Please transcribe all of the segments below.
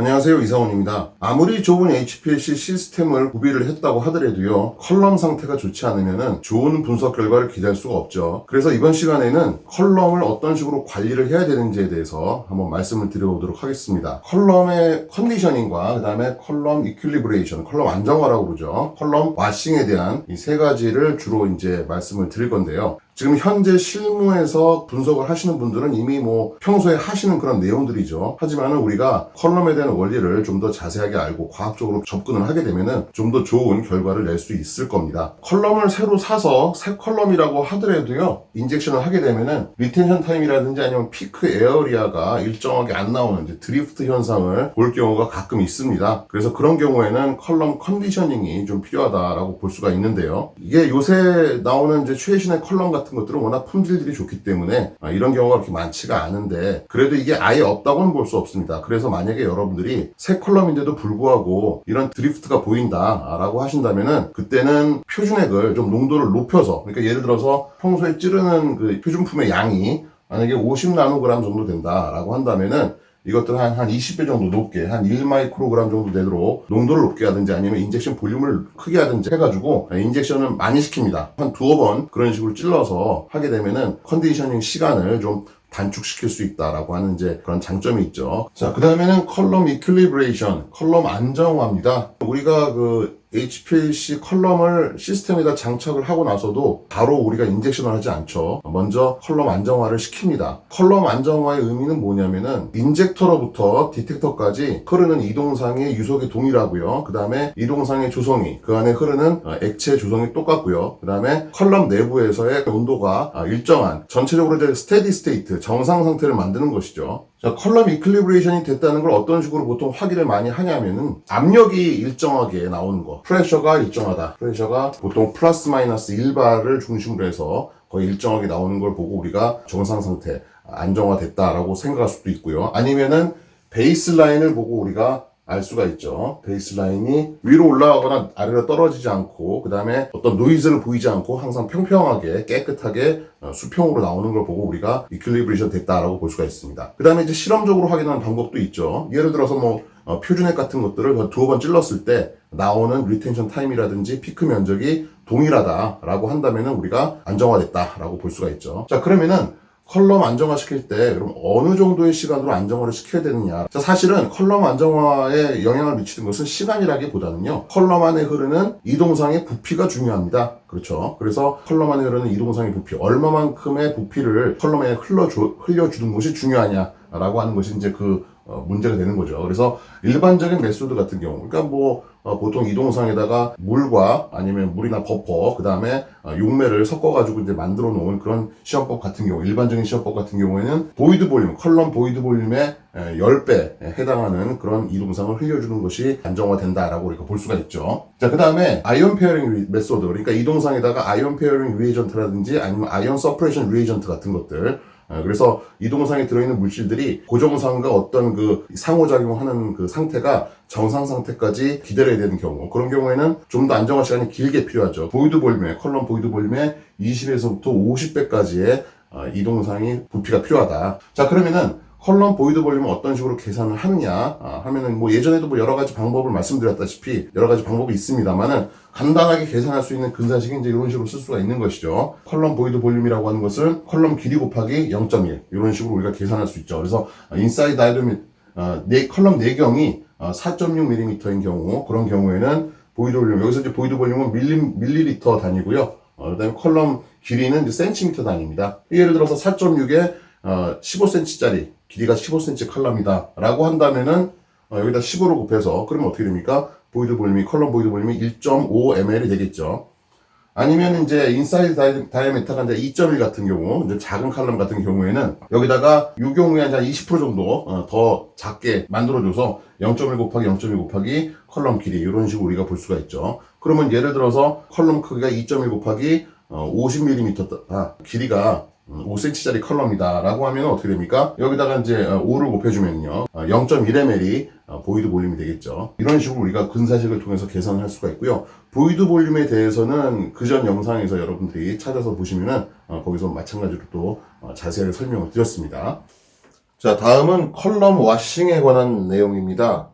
안녕하세요, 이상훈입니다. 아무리 좁은 HPLC 시스템을 구비를 했다고 하더라도요, 컬럼 상태가 좋지 않으면 좋은 분석 결과를 기대할 수가 없죠. 그래서 이번 시간에는 컬럼을 어떤 식으로 관리를 해야 되는지에 대해서 한번 말씀을 드려보도록 하겠습니다. 컬럼의 컨디셔닝과 그 다음에 컬럼 이퀄리브레이션, 컬럼 안정화라고 그러죠. 컬럼 와싱에 대한 이 세 가지를 주로 이제 말씀을 드릴 건데요. 지금 현재 실무에서 분석을 하시는 분들은 이미 평소에 하시는 그런 내용들이죠. 하지만은 우리가 컬럼에 대한 원리를 좀 더 자세하게 알고 과학적으로 접근을 하게 되면은 좀 더 좋은 결과를 낼 수 있을 겁니다. 컬럼을 새로 사서 새 컬럼이라고 하더라도요, 인젝션을 하게 되면은 리텐션 타임이라든지 아니면 피크 에어리아가 일정하게 안 나오는 이제 드리프트 현상을 볼 경우가 가끔 있습니다. 그래서 그런 경우에는 컬럼 컨디셔닝이 좀 필요하다라고 볼 수가 있는데요. 이게 요새 나오는 이제 최신의 컬럼 같은 것들은 워낙 품질들이 좋기 때문에 이런 경우가 그렇게 많지가 않은데, 그래도 이게 아예 없다고는 볼 수 없습니다. 그래서 만약에 여러분들이 새 컬럼인데도 불구하고 이런 드리프트가 보인다 라고 하신다면은, 그때는 표준액을 좀 농도를 높여서, 그러니까 예를 들어서 평소에 찌르는 그 표준품의 양이 만약에 50나노그램 정도 된다라고 한다면은 이것들 한 20배 정도 높게, 한 1마이크로그램 정도 되도록 농도를 높게 하든지 아니면 인젝션 볼륨을 크게 하든지 해가지고 인젝션을 많이 시킵니다. 한 두어 번 그런 식으로 찔러서 하게 되면은 컨디셔닝 시간을 좀 단축시킬 수 있다라고 하는 이제 그런 장점이 있죠. 자, 그 다음에는 컬럼 이퀄리브레이션, 컬럼 안정화입니다. 우리가 그 HPLC 컬럼을 시스템에다 장착을 하고 나서도 바로 우리가 인젝션을 하지 않죠. 먼저 컬럼 안정화를 시킵니다. 컬럼 안정화의 의미는 뭐냐면은 인젝터로부터 디텍터까지 흐르는 이동상의 유속이 동일하고요. 그 다음에 이동상의 조성이, 그 안에 흐르는 액체 조성이 똑같고요. 그 다음에 컬럼 내부에서의 온도가 일정한, 전체적으로 이제 스테디 스테이트, 정상 상태를 만드는 것이죠. 자, 컬럼 이퀄리브레이션이 됐다는 걸 어떤 식으로 보통 확인을 많이 하냐면은 압력이 일정하게 나오는 거, 프레셔가 일정하다, 프레셔가 보통 플러스 마이너스 1바를 중심으로 해서 거의 일정하게 나오는 걸 보고 우리가 정상 상태, 안정화됐다라고 생각할 수도 있고요. 아니면은 베이스라인을 보고 우리가 알 수가 있죠. 베이스라인이 위로 올라가거나 아래로 떨어지지 않고, 그 다음에 어떤 노이즈를 보이지 않고 항상 평평하게 깨끗하게 수평으로 나오는 걸 보고 우리가 이퀄리브레이션 됐다라고 볼 수가 있습니다. 그 다음에 이제 실험적으로 확인하는 방법도 있죠. 예를 들어서 표준액 같은 것들을 두어 번 찔렀을 때 나오는 리텐션 타임이라든지 피크 면적이 동일하다라고 한다면은 우리가 안정화됐다라고 볼 수가 있죠. 자, 그러면은 컬럼 안정화 시킬 때 그럼 어느 정도의 시간으로 안정화를 시켜야 되느냐. 자, 사실은 컬럼 안정화에 영향을 미치는 것은 시간이라기보다는요, 컬럼 안에 흐르는 이동상의 부피가 중요합니다. 그렇죠. 그래서 컬럼 안에 흐르는 이동상의 부피, 얼마만큼의 부피를 컬럼에 흘려주는 것이 중요하냐라고 하는 것이 이제 문제가 되는 거죠. 그래서 일반적인 메소드 같은 경우, 그러니까 보통 이동상에다가 물과 아니면 물이나 버퍼, 그 다음에 용매를 섞어가지고 이제 만들어 놓은 그런 시험법 같은 경우, 일반적인 시험법 같은 경우에는 보이드 볼륨, 컬럼 보이드 볼륨의 10배 해당하는 그런 이동상을 흘려주는 것이 안정화된다라고 우리가 볼 수가 있죠. 자, 그 다음에 아이온 페어링 메소드, 그러니까 이동상에다가 아이온 페어링 리에이전트라든지 아니면 아이온 서퍼레이션 리에이전트 같은 것들, 그래서 이동상에 들어있는 물질들이 고정상과 어떤 그 상호작용하는 그 상태가 정상 상태까지 기다려야 되는 경우, 그런 경우에는 좀 더 안정화 시간이 길게 필요하죠. 보이드 볼륨에, 컬럼 보이드 볼륨에 20에서부터 50배까지의 이동상의 부피가 필요하다. 자, 그러면은 컬럼 보이드 볼륨은 어떤 식으로 계산을 하느냐 하면은 예전에도 여러 가지 방법을 말씀드렸다시피 여러 가지 방법이 있습니다만은, 간단하게 계산할 수 있는 근사식이 이제 이런 식으로 쓸 수가 있는 것이죠. 컬럼 보이드 볼륨이라고 하는 것을 컬럼 길이 곱하기 0.1 이런 식으로 우리가 계산할 수 있죠. 그래서 인사이드 다이아미터 컬럼 내경이 4.6mm인 경우, 그런 경우에는 보이드 볼륨, 여기서 이제 보이드 볼륨은 밀리리터 단위고요. 그다음에 컬럼 길이는 이제 센티미터 단위입니다. 예를 들어서 4.6에 15cm짜리 길이가 15cm 컬럼이다 라고 한다면은 여기다 15로 곱해서, 그러면 어떻게 됩니까? 보이드 볼륨이, 컬럼 보이드 볼륨이 1.5ml이 되겠죠. 아니면 이제 인사이드 다이아미터가 이제 2.1 같은 경우, 이제 작은 컬럼 같은 경우에는 여기다가 이 경우에 한 20% 정도 더 작게 만들어줘서 0.1 곱하기 0.1 곱하기 컬럼 길이, 이런 식으로 우리가 볼 수가 있죠. 그러면 예를 들어서 컬럼 크기가 2.1 곱하기 50mm, 길이가 5cm짜리 컬럼이다 라고 하면 어떻게 됩니까? 여기다가 이제 5를 곱해주면요 0.1ml이 보이드 볼륨이 되겠죠. 이런 식으로 우리가 근사식을 통해서 계산을 할 수가 있고요. 보이드 볼륨에 대해서는 그전 영상에서 여러분들이 찾아서 보시면은 거기서 마찬가지로 또 자세하게 설명을 드렸습니다. 자, 다음은 컬럼 와싱에 관한 내용입니다.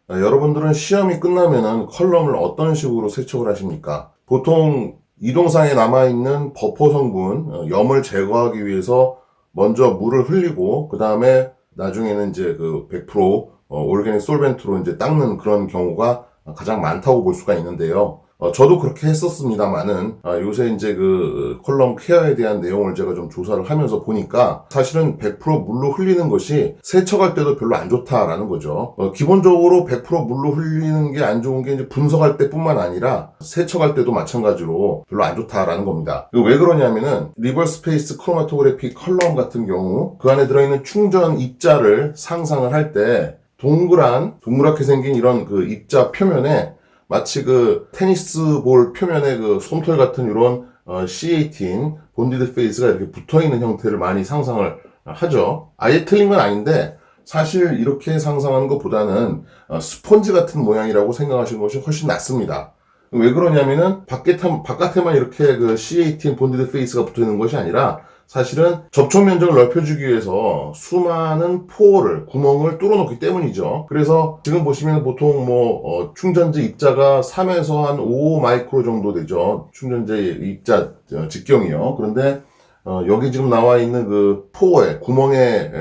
여러분들은 시험이 끝나면은 컬럼을 어떤 식으로 세척을 하십니까? 보통 이동상에 남아있는 버퍼 성분, 염을 제거하기 위해서 먼저 물을 흘리고, 그 다음에 나중에는 이제 그 100% 올게닉 솔벤트로 이제 닦는 그런 경우가 가장 많다고 볼 수가 있는데요. 저도 그렇게 했었습니다만은, 요새 이제 그 컬럼 케어에 대한 내용을 제가 좀 조사를 하면서 보니까 사실은 100% 물로 흘리는 것이 세척할 때도 별로 안 좋다라는 거죠. 기본적으로 100% 물로 흘리는 게 안 좋은 게 이제 분석할 때뿐만 아니라 세척할 때도 마찬가지로 별로 안 좋다라는 겁니다. 왜 그러냐면은 리버스 페이스 크로마토그래피 컬럼 같은 경우 그 안에 들어있는 충전 입자를 상상을 할 때 동그랗게 생긴 이런 그 입자 표면에 마치 그 테니스 볼 표면에 그 솜털 같은 이런 C18 본디드 페이스가 이렇게 붙어있는 형태를 많이 상상을 하죠. 아예 틀린 건 아닌데 사실 이렇게 상상하는 것보다는 스펀지 같은 모양이라고 생각하시는 것이 훨씬 낫습니다. 왜 그러냐면은 바깥에만 이렇게 그 C18 본디드 페이스가 붙어있는 것이 아니라 사실은 접촉 면적을 넓혀주기 위해서 수많은 포를, 구멍을 뚫어놓기 때문이죠. 그래서 지금 보시면 보통 충전재 입자가 3에서 한 5 마이크로 정도 되죠. 충전재 입자 직경이요. 그런데 여기 지금 나와 있는 그 포의 구멍의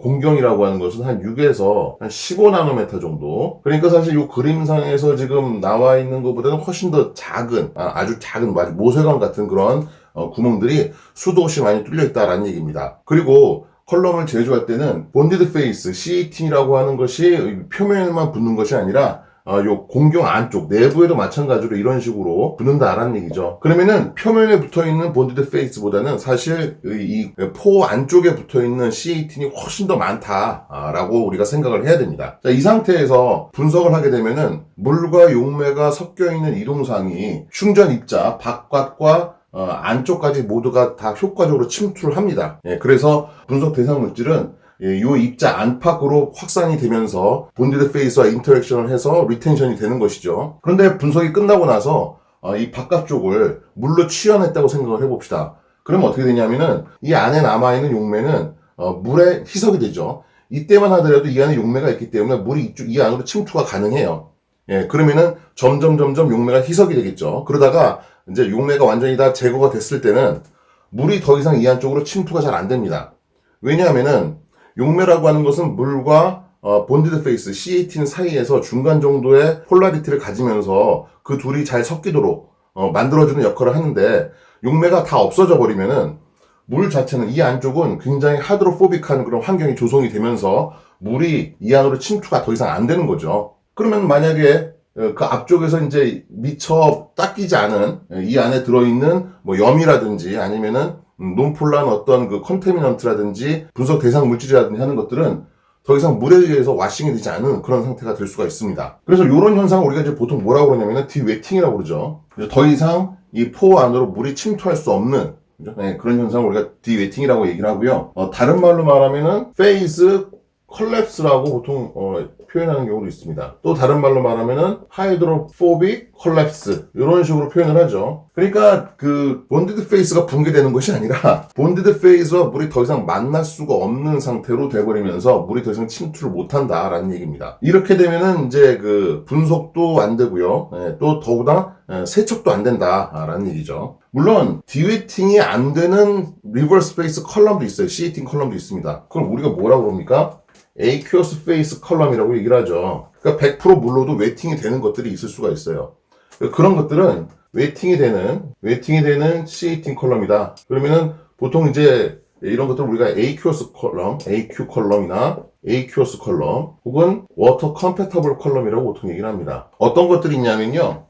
공경이라고 하는 것은 한 6에서 한 15 나노메타 정도. 그러니까 사실 이 그림상에서 지금 나와 있는 것보다는 훨씬 더 작은, 아주 작은, 모세관 같은 그런 구멍들이 수도 없이 많이 뚫려 있다라는 얘기입니다. 그리고 컬럼을 제조할 때는 본디드 페이스, C18이라고 하는 것이 표면에만 붙는 것이 아니라 요 공경 안쪽, 내부에도 마찬가지로 이런 식으로 붙는다라는 얘기죠. 그러면은 표면에 붙어있는 본디드 페이스보다는 사실 이 포 안쪽에 붙어있는 C18이 훨씬 더 많다라고 우리가 생각을 해야 됩니다. 자, 이 상태에서 분석을 하게 되면은 물과 용매가 섞여있는 이동상이 충전 입자 바깥과 안쪽까지 모두가 다 효과적으로 침투를 합니다. 그래서 분석 대상 물질은 이 입자 안팎으로 확산이 되면서 본디드 페이스와 인터랙션을 해서 리텐션이 되는 것이죠. 그런데 분석이 끝나고 나서 이 바깥쪽을 물로 취연했다고 생각을 해봅시다. 그러면 어떻게 되냐면은 이 안에 남아있는 용매는 물에 희석이 되죠. 이때만 하더라도 이 안에 용매가 있기 때문에 물이 이 안으로 침투가 가능해요. 그러면은 점점 용매가 희석이 되겠죠. 그러다가 이제 용매가 완전히 다 제거가 됐을 때는 물이 더 이상 이 안쪽으로 침투가 잘 안 됩니다. 왜냐하면은 용매라고 하는 것은 물과 본디드 페이스 C18 사이에서 중간 정도의 폴라리티를 가지면서 그 둘이 잘 섞이도록 만들어주는 역할을 하는데 용매가 다 없어져 버리면은 물 자체는 이 안쪽은 굉장히 하드로포빅한 그런 환경이 조성이 되면서 물이 이 안으로 침투가 더 이상 안 되는 거죠. 그러면 만약에 그 앞쪽에서 이제 미처 닦이지 않은 이 안에 들어있는 염이라든지 아니면은 논폴란 어떤 그 컨테미넌트라든지 분석 대상 물질이라든지 하는 것들은 더 이상 물에 의해서 와싱이 되지 않은 그런 상태가 될 수가 있습니다. 그래서 이런 현상을 우리가 이제 보통 뭐라고 그러냐면 디웨팅이라고 그러죠. 더 이상 이 포 안으로 물이 침투할 수 없는 그런 현상을 우리가 디웨팅이라고 얘기를 하고요. 다른 말로 말하면은 페이즈 컬랩스라고 보통 표현하는 경우도 있습니다. 또 다른 말로 말하면은 하이드로포빅 컬랩스 이런 식으로 표현을 하죠. 그러니까 그 본디드 페이스가 붕괴되는 것이 아니라 본디드 페이스와 물이 더 이상 만날 수가 없는 상태로 돼버리면서 물이 더 이상 침투를 못한다라는 얘기입니다. 이렇게 되면은 이제 그 분석도 안 되고요. 또 더구나 세척도 안 된다라는 얘기죠. 물론 디웨팅이 안 되는 리버스 페이스 컬럼도 있어요. C18 컬럼도 있습니다. 그걸 우리가 뭐라고 그럽니까? aqueous phase 컬럼이라고 얘기를 하죠. 그러니까 100% 물로도 웨팅이 되는 것들이 있을 수가 있어요. 그런 것들은 웨팅이 되는 C18 컬럼이다. 그러면은 보통 이제 이런 것들 우리가 aqueous 컬럼, AQ 컬럼이나 aqueous 컬럼 혹은 water compatible 컬럼이라고 보통 얘기를 합니다. 어떤 것들이 있냐면요.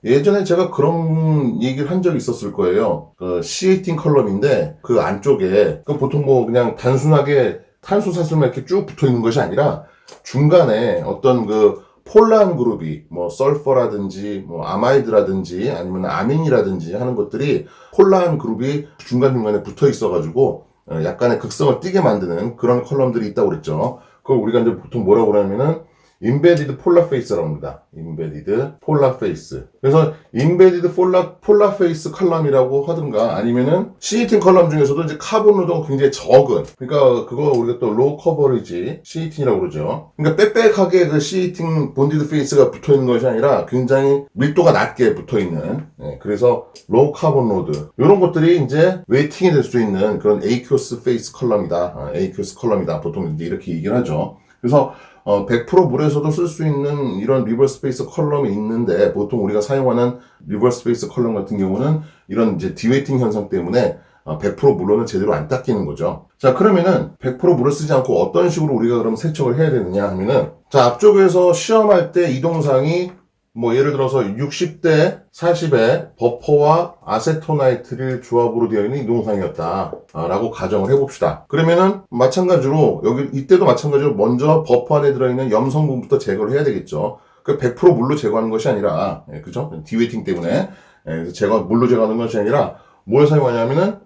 예전에 제가 그런 얘기를 한 적이 있었을 거예요. 그 C18 컬럼인데 그 안쪽에 보통 그냥 단순하게 탄소사슬만 이렇게 쭉 붙어 있는 것이 아니라 중간에 어떤 그 폴란 그룹이 설퍼라든지 아마이드라든지 아니면 아민이라든지 하는 것들이 폴란 그룹이 중간중간에 붙어 있어 가지고 약간의 극성을 띠게 만드는 그런 컬럼들이 있다고 그랬죠. 그걸 우리가 이제 보통 뭐라고 그러냐면은 인베디드 폴라 페이스라고 합니다. 인베디드 폴라 페이스. 그래서 인베디드 폴라 페이스 컬럼이라고 하든가 아니면은 C18 컬럼 중에서도 이제 카본 로드가 굉장히 적은, 그러니까 그거 우리가 또 로우 커버리지 C18이라고 그러죠. 그러니까 빽빽하게 그 C18 본디드 페이스가 붙어 있는 것이 아니라 굉장히 밀도가 낮게 붙어 있는, 그래서 로우 카본 로드, 이런 것들이 이제 웨이팅이 될 수 있는 그런 에이큐스 페이스 컬럼이다. 에이큐스 컬럼이다. 보통 이제 이렇게 얘기를 하죠. 그래서 100% 물에서도 쓸 수 있는 이런 리버스 페이스 컬럼이 있는데, 보통 우리가 사용하는 리버스 페이스 컬럼 같은 경우는 이런 이제 디웨이팅 현상 때문에 100% 물로는 제대로 안 닦이는 거죠. 자, 그러면은 100% 물을 쓰지 않고 어떤 식으로 우리가 그럼 세척을 해야 되느냐 하면은, 자, 앞쪽에서 시험할 때 이 동상이 뭐 예를 들어서 60대 40에 버퍼와 아세토나이트릴 조합으로 되어 있는 이동상이었다 라고 가정을 해봅시다. 그러면은 마찬가지로 여기 이때도 마찬가지로 먼저 버퍼 안에 들어있는 염 성분부터 제거를 해야 되겠죠. 그 100% 물로 제거하는 것이 아니라, 그죠? 디웨이팅 때문에 물로 제거하는 것이 아니라 뭘 사용하냐면은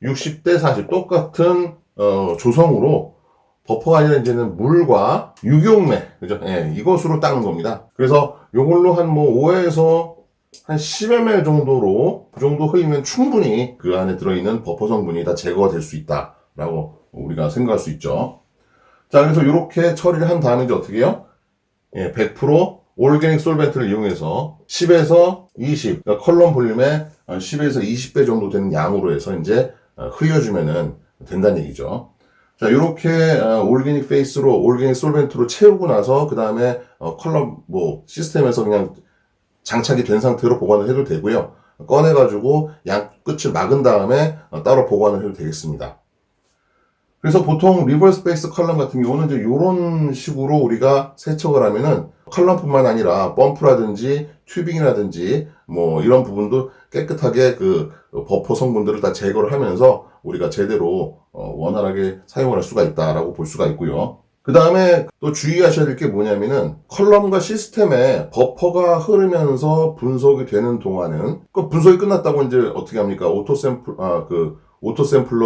60대 40 똑같은 조성으로 버퍼가 아니라 이제는 물과 유경매, 그죠? 이것으로 닦는 겁니다. 그래서 요걸로 한 뭐 5에서 한 10ml 정도로, 그 정도 흘리면 충분히 그 안에 들어있는 버퍼 성분이 다 제거가 될 수 있다라고 우리가 생각할 수 있죠. 자, 그래서 이렇게 처리를 한 다음에 이제 어떻게 해요? 100% 올게닉 솔벤트를 이용해서 10에서 20, 그러니까 컬럼 볼륨의 10에서 20배 정도 되는 양으로 해서 이제 흘려주면은 된다는 얘기죠. 자, 요렇게 올게닉 페이스로, 올게닉 솔벤트로 채우고 나서 그 다음에 컬럼 뭐 시스템에서 그냥 장착이 된 상태로 보관을 해도 되고요. 꺼내가지고 양 끝을 막은 다음에 따로 보관을 해도 되겠습니다. 그래서 보통 리버스 페이스 컬럼 같은 경우는 이제 요런 식으로 우리가 세척을 하면은 컬럼뿐만 아니라 펌프라든지 튜빙이라든지 뭐 이런 부분도 깨끗하게 그 버퍼 성분들을 다 제거를 하면서 우리가 제대로 원활하게 사용을 할 수가 있다라고 볼 수가 있고요. 그 다음에 또 주의하셔야 될 게 뭐냐면은 컬럼과 시스템에 버퍼가 흐르면서 분석이 되는 동안은, 그 분석이 끝났다고 이제 어떻게 합니까? 오토샘플러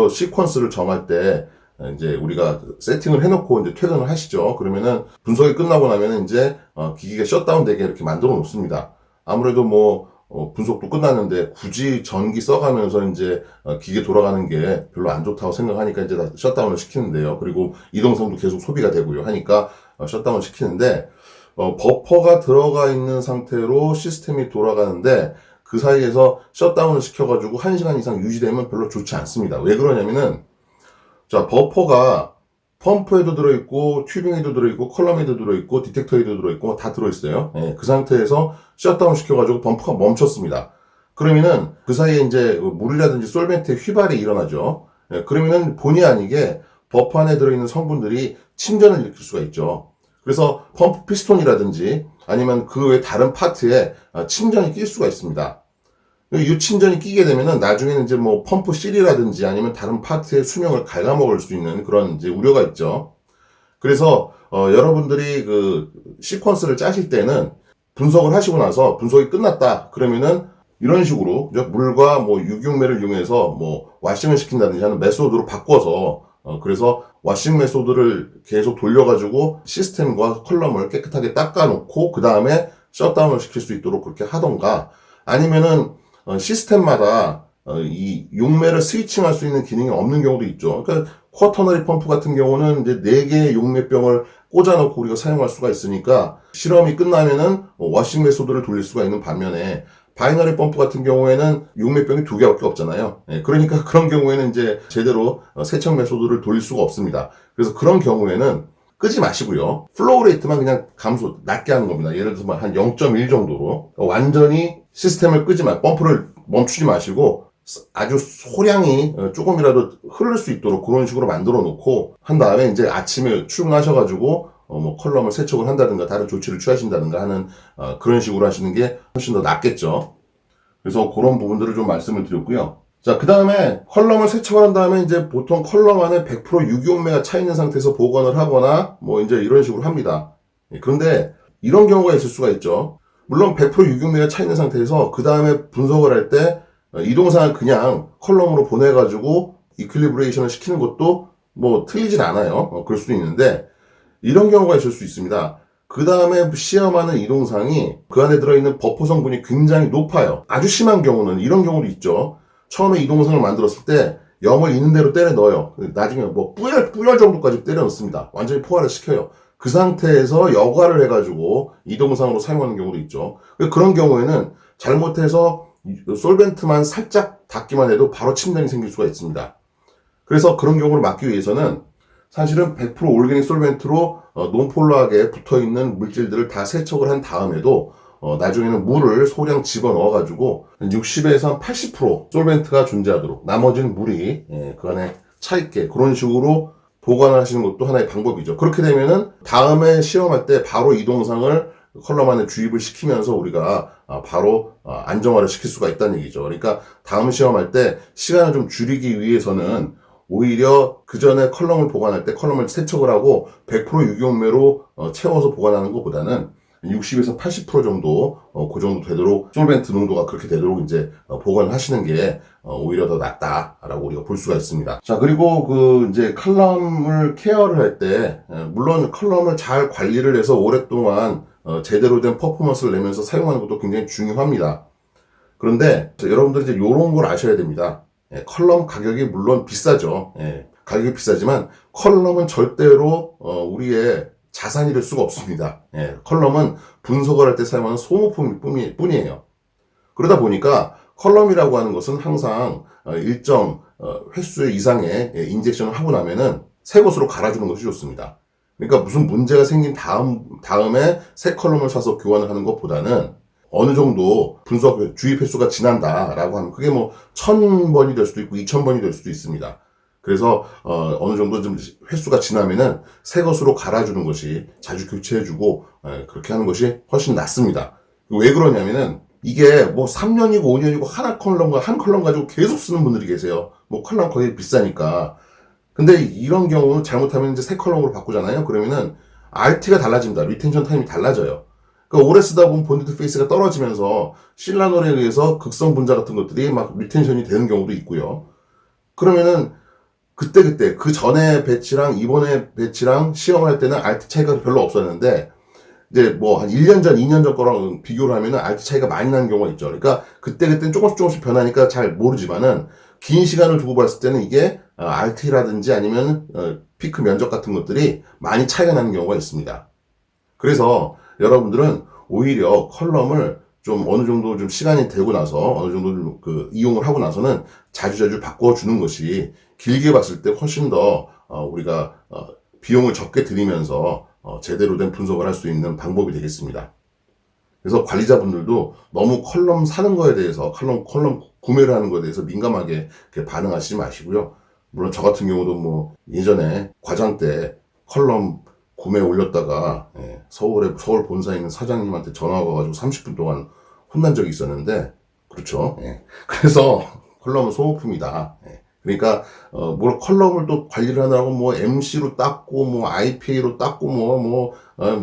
시퀀스를 정할 때 이제 우리가 세팅을 해놓고 이제 퇴근을 하시죠. 그러면은 분석이 끝나고 나면은 이제 기기가 셧다운 되게 이렇게 만들어 놓습니다. 아무래도 뭐 분석도 끝났는데 굳이 전기 써가면서 이제 기계 돌아가는 게 별로 안 좋다고 생각하니까 이제 다 셧다운을 시키는데요. 그리고 이동성도 계속 소비가 되고요. 하니까 셧다운을 시키는데, 버퍼가 들어가 있는 상태로 시스템이 돌아가는데 그 사이에서 셧다운을 시켜가지고 1시간 이상 유지되면 별로 좋지 않습니다. 왜 그러냐면은, 자, 버퍼가 펌프에도 들어있고, 튜빙에도 들어있고, 컬럼에도 들어있고, 디텍터에도 들어있고, 다 들어있어요. 그 상태에서 셧다운 시켜가지고 펌프가 멈췄습니다. 그러면은 그 사이에 이제 물이라든지 솔벤트의 휘발이 일어나죠. 그러면은 본의 아니게 버퍼 안에 들어있는 성분들이 침전을 일으킬 수가 있죠. 그래서 펌프 피스톤이라든지 아니면 그 외 다른 파트에 침전이 낄 수가 있습니다. 이 침전이 끼게 되면은 나중에는 이제 뭐 펌프 실이라든지 아니면 다른 파트의 수명을 갉아먹을 수 있는 그런 이제 우려가 있죠. 그래서 여러분들이 그 시퀀스를 짜실 때는 분석을 하시고 나서 분석이 끝났다 그러면은 이런 식으로 물과 뭐 유경매를 이용해서 뭐 와싱을 시킨다든지 하는 메소드로 바꿔서 그래서 와싱 메소드를 계속 돌려가지고 시스템과 컬럼을 깨끗하게 닦아놓고 그 다음에 셧다운을 시킬 수 있도록 그렇게 하던가, 아니면은 시스템마다 이 용매를 스위칭할 수 있는 기능이 없는 경우도 있죠. 그러니까 쿼터너리 펌프 같은 경우는 이제 4개의 용매병을 꽂아놓고 우리가 사용할 수가 있으니까 실험이 끝나면은 워싱 메소드를 돌릴 수가 있는 반면에, 바이너리 펌프 같은 경우에는 용매병이 2개밖에 없잖아요. 그러니까 그런 경우에는 이제 제대로 세척 메소드를 돌릴 수가 없습니다. 그래서 그런 경우에는 끄지 마시고요. 플로우 레이트만 그냥 낮게 하는 겁니다. 예를 들어서 한 0.1 정도로 완전히 시스템을 펌프를 멈추지 마시고 아주 소량이 조금이라도 흐를 수 있도록 그런 식으로 만들어 놓고 한 다음에 이제 아침에 출근하셔가지고 뭐 컬럼을 세척을 한다든가 다른 조치를 취하신다든가 하는 그런 식으로 하시는 게 훨씬 더 낫겠죠. 그래서 그런 부분들을 좀 말씀을 드렸고요. 자, 그 다음에 컬럼을 세척을 한 다음에 이제 보통 컬럼 안에 100% 유기온매가 차 있는 상태에서 보관을 하거나 뭐 이제 이런 식으로 합니다. 그런데 이런 경우가 있을 수가 있죠. 물론 100% 유기온매가 차 있는 상태에서 그 다음에 분석을 할 때 이 동상을 그냥 컬럼으로 보내가지고 이퀄리브레이션을 시키는 것도 뭐 틀리진 않아요. 그럴 수도 있는데 이런 경우가 있을 수 있습니다. 그 다음에 시험하는 이동상이 그 안에 들어있는 버퍼 성분이 굉장히 높아요. 아주 심한 경우는 이런 경우도 있죠. 처음에 이동상을 만들었을 때 염을 있는 대로 때려 넣어요. 나중에 뭐 뿌열 정도까지 때려 넣습니다. 완전히 포화를 시켜요. 그 상태에서 여과를 해가지고 이동상으로 사용하는 경우도 있죠. 그런 경우에는 잘못해서 솔벤트만 살짝 닿기만 해도 바로 침전이 생길 수가 있습니다. 그래서 그런 경우를 막기 위해서는 사실은 100% 올게닉 솔벤트로 논폴라하게 붙어있는 물질들을 다 세척을 한 다음에도 나중에는 물을 소량 집어넣어가지고 60에서 80% 솔벤트가 존재하도록 나머지는 물이 그 안에 차있게 그런 식으로 보관을 하시는 것도 하나의 방법이죠. 그렇게 되면은 다음에 시험할 때 바로 이 동상을 컬럼 안에 주입을 시키면서 우리가 바로 안정화를 시킬 수가 있다는 얘기죠. 그러니까 다음 시험할 때 시간을 좀 줄이기 위해서는 오히려 그 전에 컬럼을 보관할 때 컬럼을 세척을 하고 100% 유기용매로 채워서 보관하는 것보다는 60에서 80% 정도 그 정도 되도록 솔벤트 농도가 그렇게 되도록 이제 보관을 하시는 게 오히려 더 낫다라고 우리가 볼 수가 있습니다. 자, 그리고 그 이제 컬럼을 케어를 할 때 물론 컬럼을 잘 관리를 해서 오랫동안 제대로 된 퍼포먼스를 내면서 사용하는 것도 굉장히 중요합니다. 그런데 여러분들 이제 이런 걸 아셔야 됩니다. 컬럼 가격이 물론 비싸죠. 가격이 비싸지만 컬럼은 절대로 우리의 자산이 될 수가 없습니다. 컬럼은 분석을 할 때 사용하는 소모품 뿐이에요. 그러다 보니까 컬럼이라고 하는 것은 항상 일정 횟수 이상의 인젝션을 하고 나면은 새 것으로 갈아주는 것이 좋습니다. 그러니까 무슨 문제가 생긴 다음에 새 컬럼을 사서 교환을 하는 것보다는 어느 정도 분석 주입 횟수가 지난다라고 하면 그게 뭐 1000번이 될 수도 있고 2000번이 될 수도 있습니다. 그래서 어느 정도 좀 횟수가 지나면은 새 것으로 갈아주는 것이 자주 교체해주고 그렇게 하는 것이 훨씬 낫습니다. 왜 그러냐면은 이게 뭐 3년이고 5년이고 한 컬럼 가지고 계속 쓰는 분들이 계세요. 뭐 컬럼 거의 비싸니까. 근데 이런 경우는 잘못하면 이제 새 컬럼으로 바꾸잖아요. 그러면은 RT가 달라집니다. 리텐션 타임이 달라져요. 그러니까 오래 쓰다 보면 본드 페이스가 떨어지면서 실라놀에 의해서 극성 분자 같은 것들이 막 리텐션이 되는 경우도 있고요. 그러면은 그때 그 전에 배치랑 이번에 배치랑 시험할 때는 RT 차이가 별로 없었는데 이제 뭐 한 1년 전, 2년 전 거랑 비교를 하면은 RT 차이가 많이 나는 경우가 있죠. 그러니까 그때는 조금씩 변하니까 잘 모르지만은 긴 시간을 두고 봤을 때는 이게 RT라든지 아니면 피크 면적 같은 것들이 많이 차이가 나는 경우가 있습니다. 그래서 여러분들은 오히려 컬럼을 좀 어느 정도 좀 시간이 되고 나서 어느 정도 좀 그 이용을 하고 나서는 자주 바꿔주는 것이 길게 봤을 때 훨씬 더 우리가 비용을 적게 들이면서 제대로 된 분석을 할 수 있는 방법이 되겠습니다. 그래서 관리자분들도 너무 컬럼 사는 거에 대해서 컬럼 구매를 하는 거에 대해서 민감하게 반응하시지 마시고요. 물론 저 같은 경우도 뭐 예전에 과장 때 컬럼 구매 올렸다가 서울 본사에 있는 사장님한테 전화가 와가지고 30분 동안 혼난 적이 있었는데 그렇죠. 그래서 컬럼은 소모품이다. 그러니까 뭘 컬럼을 또 관리를 하느라고 뭐 MC로 닦고 뭐 IPA로 닦고 뭐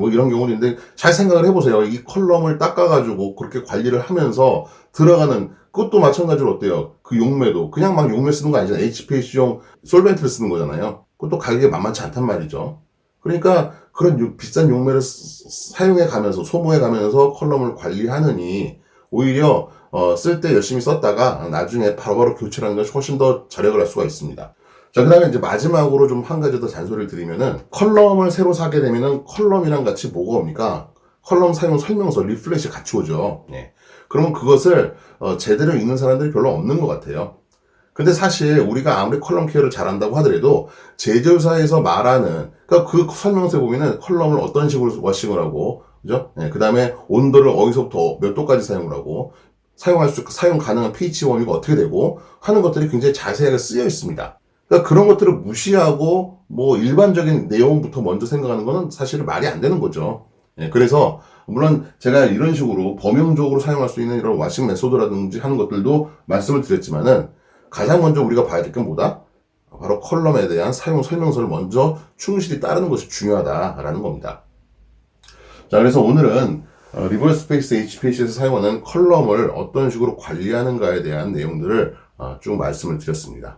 이런 경우도 있는데 잘 생각을 해보세요. 이 컬럼을 닦아가지고 그렇게 관리를 하면서 들어가는 그것도 마찬가지로 어때요? 그 용매도 그냥 막 용매 쓰는 거 아니잖아요. HPLC용 솔벤트를 쓰는 거잖아요. 그것도 가격이 만만치 않단 말이죠. 그러니까 그런 비싼 용매를 사용해 가면서 소모해 가면서 컬럼을 관리하느니 오히려 쓸 때 열심히 썼다가 나중에 바로바로 교체를 하는 것이 훨씬 더 절약을 할 수가 있습니다. 자, 그 다음에 이제 마지막으로 좀 한 가지 더 잔소리를 드리면은 컬럼을 새로 사게 되면은 컬럼이랑 같이 뭐가 옵니까? 컬럼 사용 설명서, 리플렛이 같이 오죠. 그러면 그것을 제대로 읽는 사람들이 별로 없는 것 같아요. 근데 사실 우리가 아무리 컬럼 케어를 잘한다고 하더라도 제조사에서 말하는 그러니까 그 설명서에 보면은 컬럼을 어떤 식으로 워싱을 하고 그죠? 그 다음에 온도를 어디서부터 몇 도까지 사용을 하고 사용 가능한 pH 범위가 어떻게 되고 하는 것들이 굉장히 자세하게 쓰여 있습니다. 그러니까 그런 것들을 무시하고 뭐 일반적인 내용부터 먼저 생각하는 거는 사실은 말이 안 되는 거죠. 그래서 물론 제가 이런 식으로 범용적으로 사용할 수 있는 이런 와싱 메소드라든지 하는 것들도 말씀을 드렸지만은 가장 먼저 우리가 봐야 될 게 뭐다? 바로 컬럼에 대한 사용 설명서를 먼저 충실히 따르는 것이 중요하다라는 겁니다. 자, 그래서 오늘은 리버스 페이스 HPLC에서 사용하는 컬럼을 어떤 식으로 관리하는가에 대한 내용들을 쭉 말씀을 드렸습니다.